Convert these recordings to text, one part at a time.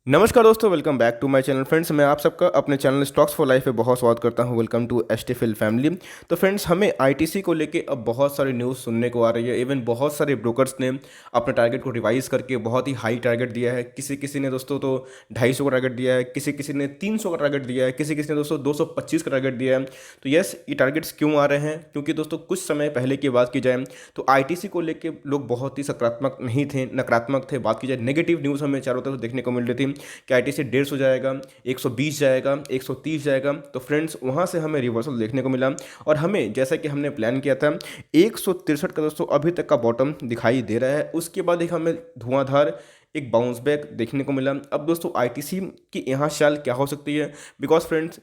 नमस्कार दोस्तों, welcome back to my channel. Friends, मैं आप सबका अपने चैनल स्टॉक्स फॉर लाइफ पे बहुत स्वागत करता हूं। वेलकम टू एसटीफिल फैमिली। तो फ्रेंड्स, हमें आईटीसी को लेके अब बहुत सारी न्यूज़ सुनने को आ रही है। इवन बहुत सारे ब्रोकर्स ने अपने टारगेट को रिवाइज करके बहुत ही हाई टारगेट दिया है। किसी किसी ने दोस्तों तो 250 का टारगेट दिया है, किसी किसी ने 300 का टारगेट दिया है, किसी किसी ने दोस्तों 225 का टारगेट दिया है। तो यस, ये टारगेट्स क्यों आ रहे हैं? क्योंकि दोस्तों कुछ समय पहले की बात की जाए तो आईटीसी को लेके लोग बहुत ही सकारात्मक नहीं थे, नकारात्मक थे। बात की जाए नेगेटिव न्यूज़ हमें चारों तरफ देखने को मिल रही थी कि आईटीसी 150 जाएगा, 120 जाएगा, 130 जाएगा। तो फ्रेंड्स, वहाँ से हमें रिवर्सल देखने को मिला और हमें, जैसा कि हमने प्लान किया था, 163 का दोस्तों अभी तक का बॉटम दिखाई दे रहा है। उसके बाद एक हमें धुआंधार एक बाउंस बैक देखने को मिला। अब दोस्तों आईटीसी की यहाँ चाल क्या हो सकती है? बिकॉज फ्रेंड्स,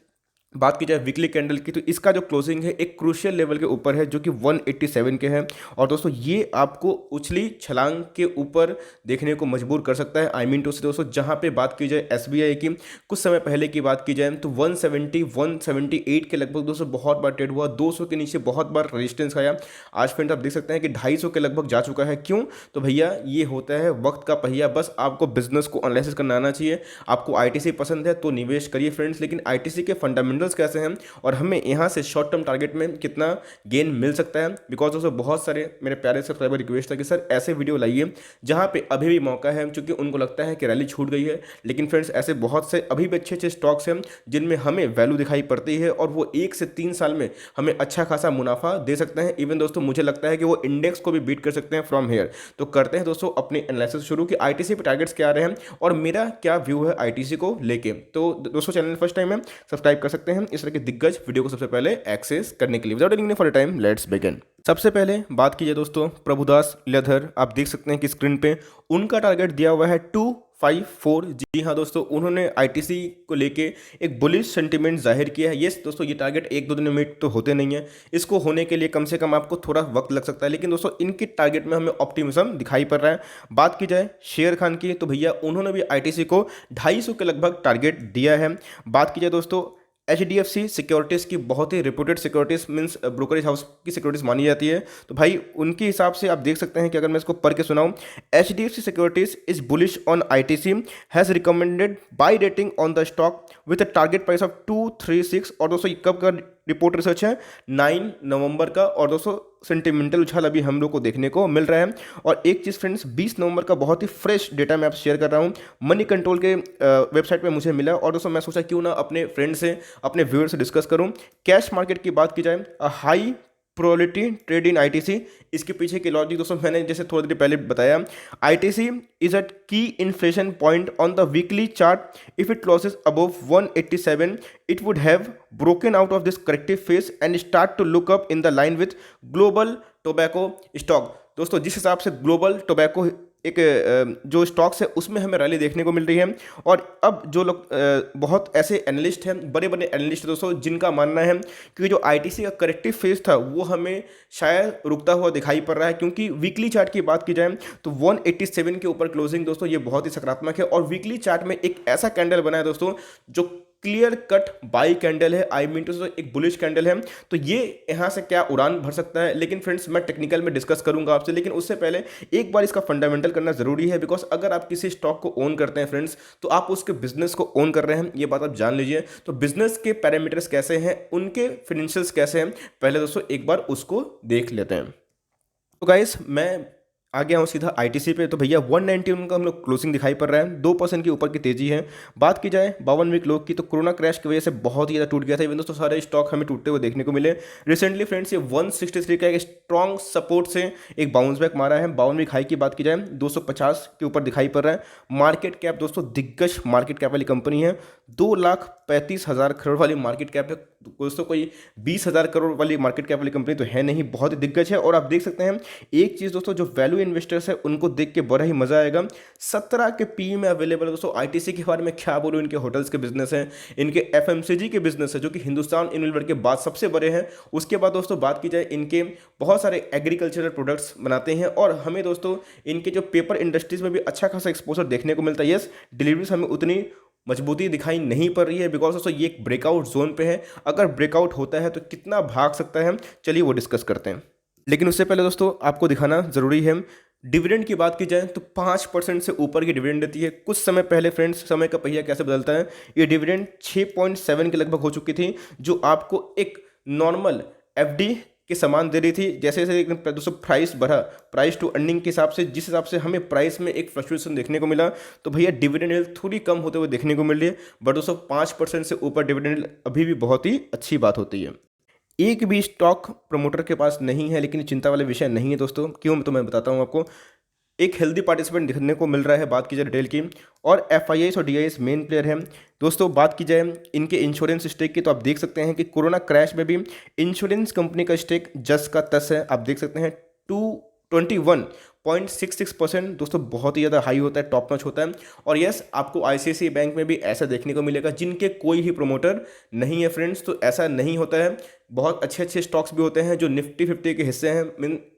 बात की जाए वीकली कैंडल की, तो इसका जो क्लोजिंग है एक क्रूशियल लेवल के ऊपर है जो कि 187 के है। और दोस्तों ये आपको उछली छलांग के ऊपर देखने को मजबूर कर सकता है। आई मीन टू से दोस्तों, जहां पे बात की जाए एसबीआई की, कुछ समय पहले की बात की जाए तो 170 178 के लगभग दोस्तों बहुत बार ट्रेड हुआ, 200 के नीचे बहुत बार रेजिस्टेंस खाया। आज फ्रेंड आप देख सकते हैं कि 250 के लगभग जा चुका है। क्यों? तो भैया ये होता है वक्त का पहिया। बस आपको बिजनेस को एनालिसिस करना आना चाहिए। आपको आईटीसी पसंद है तो निवेश करिए फ्रेंड्स, लेकिन आईटीसी के फंडामेंटल्स कैसे हैं और हमें यहाँ से शॉर्ट टर्म टारगेट में कितना गेन मिल सकता है। बिकॉज दोस्तों बहुत सारे मेरे प्यारे सब्सक्राइबर रिक्वेस्ट था कि सर ऐसे वीडियो लाइए जहाँ पे अभी भी मौका है, क्योंकि उनको लगता है कि रैली छूट गई है। लेकिन फ्रेंड्स, ऐसे बहुत से अभी भी अच्छे अच्छे स्टॉक्स हैं जिनमें हमें वैल्यू दिखाई पड़ती है और वो 1 से 3 साल में हमें अच्छा खासा मुनाफा दे सकते हैं। इवन दोस्तों मुझे लगता है कि वो इंडेक्स को भी बीट कर सकते हैं फ्रॉम हेयर। तो करते हैं दोस्तों अपनी एनालिसिस शुरू कि आईटीसी पे टारगेट्स क्या आ रहे हैं और मेरा क्या व्यू है आईटीसी को लेके। तो दोस्तों चैनल फर्स्ट टाइम है, सब्सक्राइब कर सकते हैं इस तरह के दिग्गज वीडियो को सबसे पहले एक्सेस करने के लिए। Without taking for time, let's begin. सबसे पहले बात कीजिए दोस्तों प्रभुदास लीलाधर। आप देख सकते हैं कि स्क्रीन पे उनका टारगेट दिया हुआ है 254। जी हाँ दोस्तों, उन्होंने आईटीसी को लेके एक बुलिश सेंटीमेंट जाहिर किया है। यस दोस्तों, ये टारगेट एक दो दिन में तो होते नहीं है, इसको होने के लिए कम से कम आपको थोड़ा वक्त लग सकता है। लेकिन दोस्तों इनके टारगेट में हमें ऑप्टिमिज्म दिखाई पड़ रहा है। बात की जाए शेर खान की, तो भैया उन्होंने भी आईटीसी को 250 के लगभग टारगेट दिया है। बात की जाए दोस्तों एचडीएफसी सिक्योरिटीज़ की, बहुत ही reputed securities means brokerage house की सिक्योरिटीज़ मानी जाती है। तो भाई उनके हिसाब से आप देख सकते हैं कि अगर मैं इसको पढ़ के सुनाऊं, HDFC securities is bullish on ITC, has recommended buy rating on the stock with a target price of 236। और दोस्तों ये कब का रिपोर्ट रिसर्च है? 9 नवंबर का। और दोस्तों सेंटिमेंटल उछाल अभी हम लोग को देखने को मिल रहा है। और एक चीज़ फ्रेंड्स, 20 नवंबर का बहुत ही फ्रेश डेटा मैं आपसे शेयर कर रहा हूँ, मनी कंट्रोल के वेबसाइट पे मुझे मिला। और दोस्तों मैं सोचा क्यों ना अपने फ्रेंड से, अपने व्यूअर से डिस्कस करूं। कैश मार्केट की बात की जाए, high probability trade in ITC. इसके पीछे की लॉजिक दोस्तों मैंने जैसे थोड़ी देर पहले बताया, ITC is at key inflection point on the weekly chart. If it closes above 187, it would have broken out of this corrective phase and start to look up in the line with global tobacco stock. दोस्तों जिस हिसाब से global tobacco एक जो stocks है उसमें हमें rally देखने को मिल रही है। और अब जो लोग बहुत ऐसे एनालिस्ट हैं, बड़े बड़े एनालिस्ट दोस्तों, जिनका मानना है कि जो आईटीसी का करेक्टिव फेज था वो हमें शायद रुकता हुआ दिखाई पड़ रहा है। क्योंकि वीकली चार्ट की बात की जाए तो 187 के ऊपर क्लोजिंग दोस्तों ये बहुत ही सकारात्मक है। और वीकली चार्ट में एक ऐसा कैंडल बना है दोस्तों जो क्लियर कट बाई कैंडल है, आई मीन टू से एक बुलिश कैंडल है। तो ये यहाँ से क्या उड़ान भर सकता है? लेकिन फ्रेंड्स मैं टेक्निकल में डिस्कस करूंगा आपसे, लेकिन उससे पहले एक बार इसका फंडामेंटल करना जरूरी है। बिकॉज अगर आप किसी स्टॉक को ओन करते हैं फ्रेंड्स, तो आप उसके बिजनेस को ओन कर रहे हैं, ये बात आप जान लीजिए। तो बिजनेस के पैरामीटर्स कैसे हैं, उनके फिनेंशियल्स कैसे हैं, पहले दोस्तों एक बार उसको देख लेते हैं। तो गाइस मैं आ गया हूँ सीधा आईटीसी पे। तो भैया 191 का हम लोग क्लोजिंग दिखाई पड़ रहा है, 2% के ऊपर की तेजी है। बात की जाए 52 वीक लो की, तो कोरोना क्रैश की वजह से बहुत ही ज़्यादा टूट गया था। इवन दोस्तों सारे स्टॉक हमें टूटते हुए देखने को मिले। रिसेंटली फ्रेंड्स ये 163 का एक स्ट्रॉन्ग सपोर्ट से एक बाउंस बैक मारा है। 52 वीक हाई की बात की जाए 250 के ऊपर दिखाई पड़ रहा है। मार्केट कैप दोस्तों दिग्गज मार्केट कैप वाली कंपनी है, 2,35,000 करोड़ वाली मार्केट कैप है दोस्तों। कोई 20,000 करोड़ वाली मार्केट कैप वाली कंपनी तो है नहीं, बहुत ही दिग्गज है। और आप देख सकते हैं एक चीज़ दोस्तों, जो वैल्यू इन्वेस्टर्स है उनको देख के बड़ा ही मजा आएगा। 17 के पी में अवेलेबल है दोस्तों। आईटीसी के बारे में क्या बोलूं, इनके होटल्स के बिजनेस हैं, इनके एफएमसीजी के बिजनेस है जो कि हिंदुस्तान यूनिलीवर के बाद सबसे बड़े हैं। उसके बाद दोस्तों बात की जाए, इनके बहुत सारे एग्रीकल्चरल प्रोडक्ट्स बनाते हैं। और हमें दोस्तों इनके जो पेपर इंडस्ट्रीज में भी अच्छा खासा एक्सपोजर देखने को मिलता है। यस, डिलीवरीज हमें उतनी मजबूती दिखाई नहीं पड़ रही है, बिकॉज दोस्तों ये एक ब्रेकआउट जोन पे है। अगर ब्रेकआउट होता है तो कितना भाग सकता है, चलिए वो डिस्कस करते हैं। लेकिन उससे पहले दोस्तों आपको दिखाना जरूरी है डिविडेंड की बात की जाए तो 5% से ऊपर की डिविडेंड देती है। कुछ समय पहले फ्रेंड्स, समय का पहिया कैसे बदलता है, ये डिविडेंड 6.7 के लगभग हो चुकी थी, जो आपको एक नॉर्मल एफडी के समान दे रही थी। जैसे जैसे एकदम दोस्तों प्राइस बढ़ा, प्राइस टू अर्निंग के हिसाब से, जिस हिसाब से हमें प्राइस में एक फ्लक्चुएशन देखने को मिला, तो भैया डिविडेंड यील्ड थोड़ी कम होते हुए देखने को मिल रही है। बट दोस्तों 5% से ऊपर डिविडेंड यील्ड अभी भी बहुत ही अच्छी बात होती है। एक भी स्टॉक प्रमोटर के पास नहीं है, लेकिन ये चिंता वाला विषय नहीं है दोस्तों। क्यों, तो मैं बताता हूँ आपको। एक हेल्दी पार्टिसिपेंट दिखने को मिल रहा है, बात की जाए रिटेल की, और एफआईआईस और डीआईएस मेन प्लेयर हैं दोस्तों। बात की जाए इनके इंश्योरेंस स्टेक की, तो आप देख सकते हैं कि कोरोना क्रैश में भी इंश्योरेंस कंपनी का स्टेक जस का तस है। आप देख सकते हैं 221.66% दोस्तों, बहुत ही ज़्यादा हाई होता है, टॉप नॉच होता है। और यस, आपको आईसीआईसीआई बैंक में भी ऐसा देखने को मिलेगा जिनके कोई ही प्रमोटर नहीं है फ्रेंड्स। तो ऐसा नहीं होता है, बहुत अच्छे अच्छे स्टॉक्स भी होते हैं जो निफ्टी 50 के हिस्से हैं,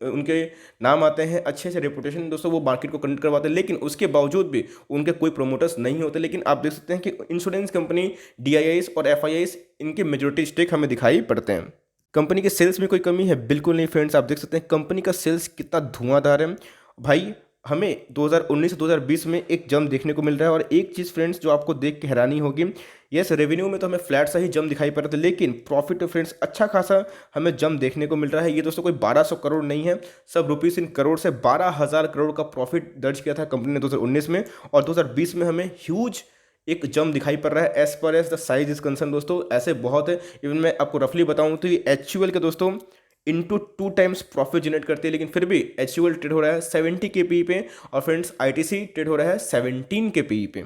उनके नाम आते हैं, अच्छे अच्छे रेपुटेशन दोस्तों, वो मार्केट को कनेक्ट करवाते हैं, लेकिन उसके बावजूद भी उनके कोई प्रमोटर्स नहीं होते। लेकिन आप देख सकते हैं कि इंश्योरेंस कंपनी, डीआईआईस और एफआईआईस, इनके मेजोरिटी स्टेक हमें दिखाई पड़ते हैं। कंपनी के सेल्स में कोई कमी है? बिल्कुल नहीं फ्रेंड्स। आप देख सकते हैं कंपनी का सेल्स कितना धुआंधार है भाई। हमें 2019 से 2020 में एक जंप देखने को मिल रहा है। और एक चीज़ फ्रेंड्स जो आपको देख के हैरानी होगी, यस रेवेन्यू में तो हमें फ्लैट सा ही जंप दिखाई पड़ रहा था, लेकिन प्रॉफिट तो फ्रेंड्स अच्छा खासा हमें जंप देखने को मिल रहा है। ये दोस्तों कोई 1200 करोड़ नहीं है, सब रुपीस इन करोड़ से 12,000 करोड़ का प्रॉफिट दर्ज किया था कंपनी ने 2019 में। और 2020 में हमें ह्यूज एक जंप दिखाई पड़ रहा है as far as the size is concern दोस्तों। ऐसे बहुत है, इवन मैं आपको रफली बताऊं तो ये एचयूएल के दोस्तों इंटू 2 टाइम्स प्रॉफिट जनरेट करती है, लेकिन फिर भी एचयूएल ट्रेड हो रहा है 70 के पी पे, और फ्रेंड्स आईटीसी ट्रेड हो रहा है 17 के पी पे।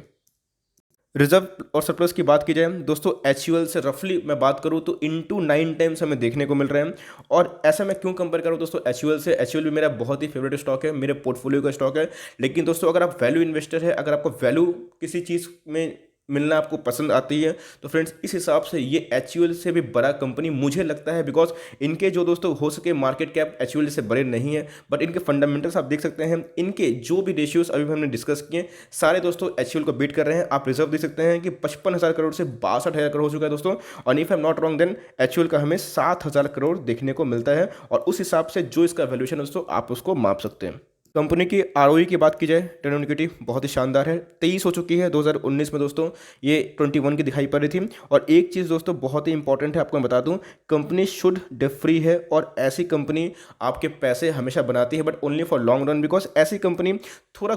रिजर्व और सरप्लस की बात की जाए दोस्तों, एचयूएल से रफली मैं बात करूं तो इंटू 9 टाइम्स हमें देखने को मिल रहे हैं। और ऐसा मैं क्यों कंपेयर करूं दोस्तों एचयूएल से? एचयूएल भी मेरा बहुत ही फेवरेट स्टॉक है, मेरे पोर्टफोलियो का स्टॉक है। लेकिन दोस्तों अगर आप वैल्यू इन्वेस्टर है, अगर आपको वैल्यू किसी चीज़ में मिलना आपको पसंद आती है, तो फ्रेंड्स इस हिसाब से ये एचयूएल से भी बड़ा कंपनी मुझे लगता है, बिकॉज इनके जो दोस्तों हो सके मार्केट कैप एचयूएल से बड़े नहीं है, बट इनके फंडामेंटल्स आप देख सकते हैं। इनके जो भी रेशियोज अभी हमने डिस्कस किए सारे दोस्तों एचयूएल को बीट कर रहे हैं। आप रिजर्व देख सकते हैं कि 55,000 करोड़ से 62,000 करोड़ हो चुका है दोस्तों। और if I am not wrong then HUL का हमें 7,000 करोड़ देखने को मिलता है, और उस हिसाब से जो इसका वैल्यूएशन दोस्तों आप उसको माप सकते हैं। कंपनी की आरओई की बात की जाए, रिटर्न ऑन इक्विटी बहुत ही शानदार है, 23 हो चुकी है। 2019 में दोस्तों ये 21 की दिखाई पड़ रही थी। और एक चीज़ दोस्तों बहुत ही इंपॉर्टेंट है, आपको मैं बता दूं, कंपनी शुड डेट फ्री है। और ऐसी कंपनी आपके पैसे हमेशा बनाती है, but only for long run, because ऐसी कंपनी थोड़ा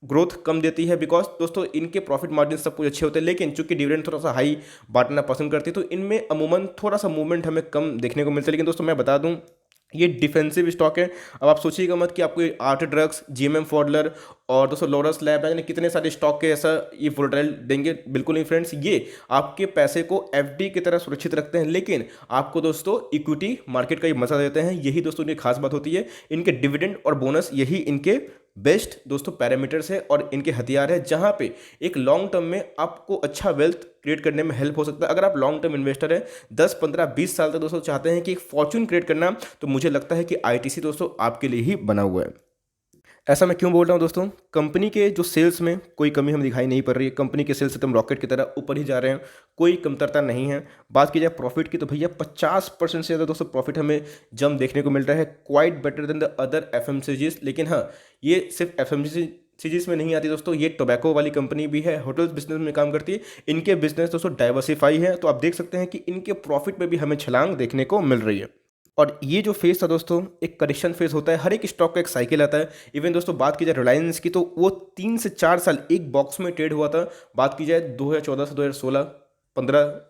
ग्रोथ कम देती है, बिकॉज दोस्तों इनके प्रॉफिट मार्जिन सब कुछ अच्छे होते हैं, लेकिन चूंकि डिविडेंड थोड़ा सा हाई बांटना पसंद करती है, तो इनमें अमूमन थोड़ा सा मूवमेंट हमें कम देखने को मिलता है। लेकिन दोस्तों मैं बता दूं ये डिफेंसिव स्टॉक है। अब आप सोचिएगा मत कि आपको आर्ट ड्रग्स, जीएमएम फॉडलर और दोस्तों लोरस लैब यानी कितने सारे स्टॉक के ऐसा ये वोलेटाइल देंगे, बिल्कुल नहीं फ्रेंड्स। ये आपके पैसे को एफडी की तरह सुरक्षित रखते हैं, लेकिन आपको दोस्तों इक्विटी मार्केट का ये मजा देते हैं। यही दोस्तों इनकी खास बात होती है। इनके डिविडेंड और बोनस यही इनके बेस्ट दोस्तों पैरामीटर्स है और इनके हथियार है, जहां पे एक लॉन्ग टर्म में आपको अच्छा वेल्थ क्रिएट करने में हेल्प हो सकता है। अगर आप लॉन्ग टर्म इन्वेस्टर है, 10 15 20 साल तक दोस्तों चाहते हैं कि एक फॉर्च्यून क्रिएट करना, तो मुझे लगता है कि आईटीसी दोस्तों आपके लिए ही बना हुआ है। ऐसा मैं क्यों बोल रहा हूँ दोस्तों, कंपनी के जो सेल्स में कोई कमी हमें दिखाई नहीं पड़ रही है। कंपनी के सेल्स एकदम रॉकेट की तरह ऊपर ही जा रहे हैं, कोई कमतरता नहीं है। बात की जाए प्रॉफिट की, तो भैया 50% से ज़्यादा दोस्तों प्रॉफिट हमें जम देखने को मिल रहा है, quite better than the other FMCGs. लेकिन हाँ, ये सिर्फ एफएमसीजीज में नहीं आती दोस्तों, ये टोबैको वाली कंपनी भी है, होटल्स बिजनेस में काम करती है। इनके बिजनेस दोस्तों डाइवर्सिफाई है, तो आप देख सकते हैं कि इनके प्रॉफिट में भी हमें छलांग देखने को मिल रही है। और ये जो फेज था दोस्तों, एक करेक्शन फेज होता है, हर एक स्टॉक का एक साइकिल आता है। इवन दोस्तों बात की जाए रिलायंस की, तो वो 3 से 4 साल एक बॉक्स में ट्रेड हुआ था। बात की जाए 2014 से 2016, 15,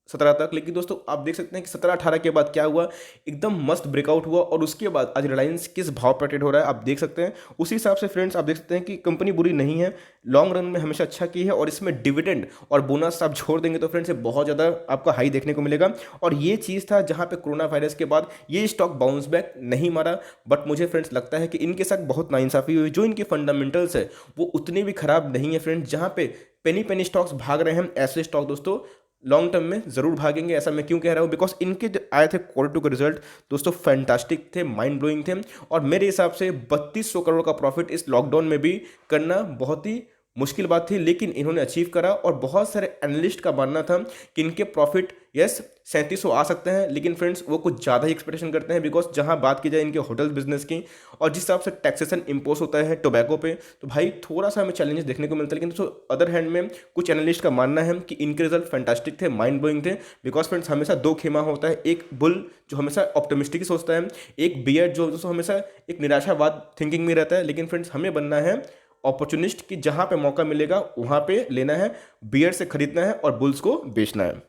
17 तक। लेकिन दोस्तों आप देख सकते हैं कि 17-18 के बाद क्या हुआ, एकदम मस्त ब्रेकआउट हुआ, और उसके बाद आज रिलायंस किस भाव पर ट्रेड हो रहा है आप देख सकते हैं। उसी हिसाब से फ्रेंड्स आप देख सकते हैं कि कंपनी बुरी नहीं है, लॉन्ग रन में हमेशा अच्छा की है, और इसमें डिविडेंड और बोनस आप छोड़ देंगे तो फ्रेंड्स ये बहुत ज़्यादा आपका हाई देखने को मिलेगा। और ये चीज़ था जहाँ पे कोरोना वायरस के बाद ये स्टॉक बाउंस बैक नहीं मारा। बट मुझे फ्रेंड्स लगता है कि इनके साथ बहुत नाइंसाफ़ी हुई, जो इनके फंडामेंटल्स है वो उतनी भी खराब नहीं है फ्रेंड्स। जहाँ पे पेनी पेनी स्टॉक्स भाग रहे हैं, ऐसे स्टॉक दोस्तों लॉन्ग टर्म में जरूर भागेंगे। ऐसा मैं क्यों कह रहा हूँ, बिकॉज इनके जो आए थे Q2 के रिजल्ट दोस्तों फैंटास्टिक थे, माइंड ब्लोइंग थे। और मेरे हिसाब से 3200 करोड़ का प्रॉफिट इस लॉकडाउन में भी करना बहुत ही मुश्किल बात थी, लेकिन इन्होंने अचीव करा। और बहुत सारे एनालिस्ट का मानना था कि इनके प्रॉफिट यस 3700 आ सकते हैं, लेकिन फ्रेंड्स वो कुछ ज़्यादा ही एक्सपेक्टेशन करते हैं, बिकॉज जहां बात की जाए इनके होटल बिजनेस की और जिस हिसाब से टैक्सेशन इम्पोज होता है टोबैको पे, तो भाई थोड़ा सा हमें चैलेंजेस देखने को मिलता है। लेकिन अदर हैंड में कुछ एनालिस्ट का मानना है कि इनके रिजल्ट फैंटास्टिक थे, माइंड ब्लोइंग थे। बिकॉज फ्रेंड्स हमेशा दो खेमा होता है, एक बुल जो हमेशा ऑप्टिमिस्टिक सोचता है, एक बियर जो दोस्तों हमेशा एक निराशावाद थिंकिंग में रहता है। लेकिन फ्रेंड्स हमें बनना है अपॉर्चुनिस्ट की, जहां पे मौका मिलेगा वहां पे लेना है, बियर से खरीदना है और बुल्स को बेचना है।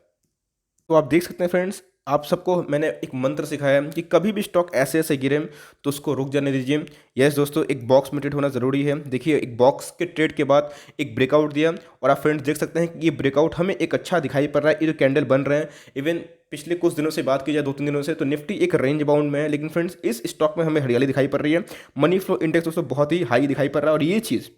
तो आप देख सकते हैं फ्रेंड्स, आप सबको मैंने एक मंत्र सिखाया है कि कभी भी स्टॉक ऐसे ऐसे गिरे तो उसको रुक जाने दीजिए। यस दोस्तों, एक बॉक्स में ट्रेड होना ज़रूरी है। देखिए, एक बॉक्स के ट्रेड के बाद एक ब्रेकआउट दिया और आप फ्रेंड्स देख सकते हैं कि ये ब्रेकआउट हमें एक अच्छा दिखाई पड़ रहा है। ये जो कैंडल बन रहे हैं, इवन पिछले कुछ दिनों से बात की जाए 2-3 दिनों से, तो निफ्टी एक रेंज बाउंड में है। लेकिन फ्रेंड्स इस स्टॉक में हमें हरियाली दिखाई पड़ रही है, मनी फ्लो इंडेक्स दोस्तों बहुत ही हाई दिखाई पड़ रहा है। और ये चीज़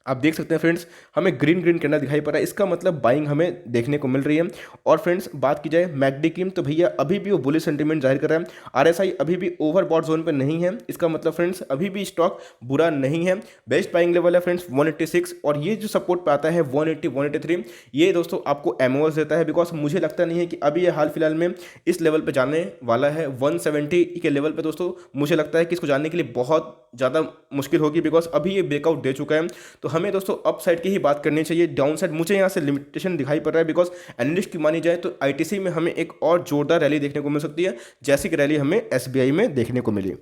आप देख सकते हैं फ्रेंड्स, हमें ग्रीन ग्रीन कैंडल दिखाई पड़ रहा है, इसका मतलब बाइंग हमें देखने को मिल रही है। और फ्रेंड्स बात की जाए मैकडी की, तो भैया अभी भी वो बुलिश सेंटीमेंट जाहिर कर रहा है। आरएसआई अभी भी ओवरबॉट जोन पे नहीं है, इसका मतलब फ्रेंड्स अभी भी स्टॉक बुरा नहीं है। बेस्ट बाइंग लेवल है फ्रेंड्स 186, और ये जो सपोर्ट पे आता है 180 183, ये दोस्तों आपको एमओएस देता है। बिकॉज मुझे लगता नहीं है कि अभी ये हाल फिलहाल में इस लेवल पे जाने वाला है। 170 के लेवल पे दोस्तों मुझे लगता है कि इसको जानने के लिए बहुत ज़्यादा मुश्किल होगी, बिकॉज अभी ये ब्रेकआउट दे चुका है। तो हमें दोस्तों अप साइड की ही बात करनी चाहिए। डाउन साइड मुझे यहाँ से लिमिटेशन दिखाई पड़ रहा है, बिकॉज एनालिस्ट की मानी जाए तो आईटीसी में हमें एक और जोरदार रैली देखने को मिल सकती है, जैसी कि रैली हमें एसबीआई में देखने को मिली।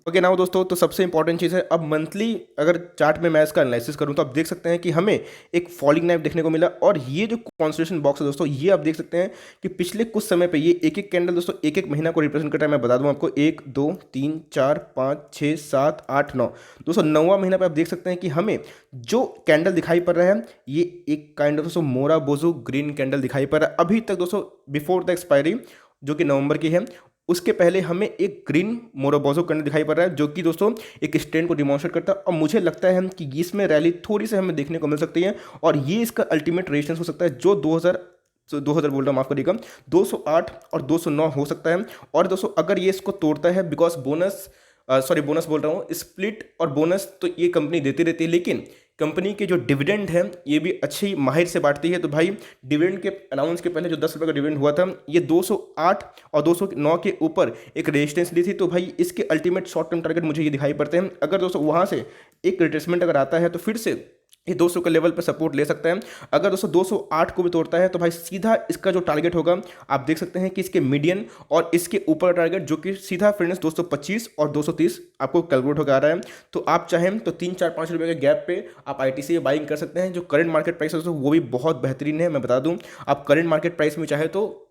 ओके नाउ दोस्तों, तो सबसे इंपॉर्टेंट चीज़ है, अब मंथली अगर चार्ट में मैं इसका एनालिसिस करूं तो आप देख सकते हैं कि हमें एक फॉलिंग नाइफ देखने को मिला। और ये जो कॉन्सोलिडेशन बॉक्स है दोस्तों, ये आप देख सकते हैं कि पिछले कुछ समय पे ये एक एक कैंडल दोस्तों एक एक महीना को रिप्रेजेंट करता है। मैं बता दूं आपको, 1 2 3 4 5 6 7 8 9 दोस्तों 9वां महीना पे आप देख सकते हैं कि हमें जो कैंडल दिखाई पड़ रहा है, ये एक काइंड ऑफ दोस्तों मोरा बोजू ग्रीन कैंडल दिखाई पड़ रहा है अभी तक दोस्तों, बिफोर द एक्सपायरी जो कि नवंबर की है। उसके पहले हमें एक ग्रीन मोरोबोजो कैंडल दिखाई पड़ रहा है, जो कि दोस्तों एक स्ट्रेंड को डिमॉन्स्ट्रेट करता है। और मुझे लगता है कि इसमें रैली थोड़ी सी हमें देखने को मिल सकती है, और ये इसका अल्टीमेट रेजिस्टेंस हो सकता है जो 2000 बोल रहा हूँ, माफ करिएगा, 208 और 209 हो सकता है। और दोस्तों अगर ये इसको तोड़ता है, बिकॉज बोनस बोल रहा हूँ, स्प्लिट और बोनस तो ये कंपनी देती रहती है, लेकिन कंपनी के जो डिविडेंड है ये भी अच्छी माहिर से बांटती है। तो भाई डिविडेंड के अनाउंस के पहले जो 10 रुपये का डिविडेंड हुआ था, ये 208 और 209 के ऊपर एक रेजिस्टेंस ली थी। तो भाई इसके अल्टीमेट शॉर्ट टर्म टारगेट मुझे ये दिखाई पड़ते हैं। अगर दोस्तों वहाँ से एक रिट्रेसमेंट अगर आता है तो फिर से ये 200 के लेवल पे सपोर्ट ले सकता है। अगर दोस्तों 208 को भी तोड़ता है तो भाई सीधा इसका जो टारगेट होगा, आप देख सकते हैं कि इसके मीडियन और इसके ऊपर टारगेट जो कि सीधा फ्रेंड्स 225 और 230 आपको कैलकुलेट होकर आ रहा है। तो आप चाहें तो 3-4-5 रुपये के गैप पे आप आईटीसी में बाइंग कर सकते हैं। जो करंट मार्केट प्राइस है दोस्तों वो भी बहुत बेहतरीन है। मैं बता दूं, आप करंट मार्केट प्राइस में चाहे तो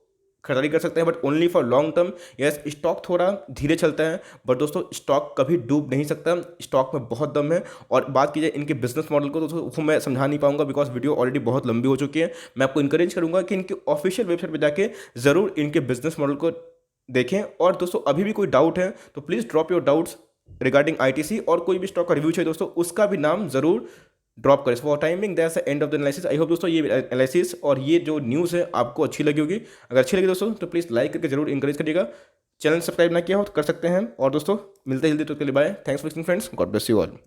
खरीदारी कर सकते हैं, but only for long term. Yes, stock थोड़ा धीरे चलता है, बट दोस्तों स्टॉक कभी डूब नहीं सकता, स्टॉक में बहुत दम है। और बात की जाए इनके बिजनेस मॉडल को, तो वो मैं समझा नहीं पाऊंगा, बिकॉज वीडियो ऑलरेडी बहुत लंबी हो चुकी है। मैं आपको इंकरेज करूंगा कि इनके ऑफिशियल वेबसाइट पर जाके जरूर इनके बिजनेस मॉडल को देखें। और दोस्तों अभी भी कोई डाउट है तो please drop your doubts regarding ITC, और कोई भी स्टॉक का रिव्यू चाहिए दोस्तों उसका भी नाम जरूर ड्रॉप करें। For timing that's the end of the analysis. I hope दोस्तों ये एनालिसिस और ये जो न्यूज़ है आपको अच्छी लगी होगी। अगर अच्छी लगी दोस्तों तो प्लीज़ लाइक करके जरूर इंकरेज करिएगा। चैनल सब्सक्राइब ना किया हो तो कर सकते हैं। और दोस्तों मिलते हैं जल्दी, तो के लिए bye. Thanks for listening friends, God bless you all.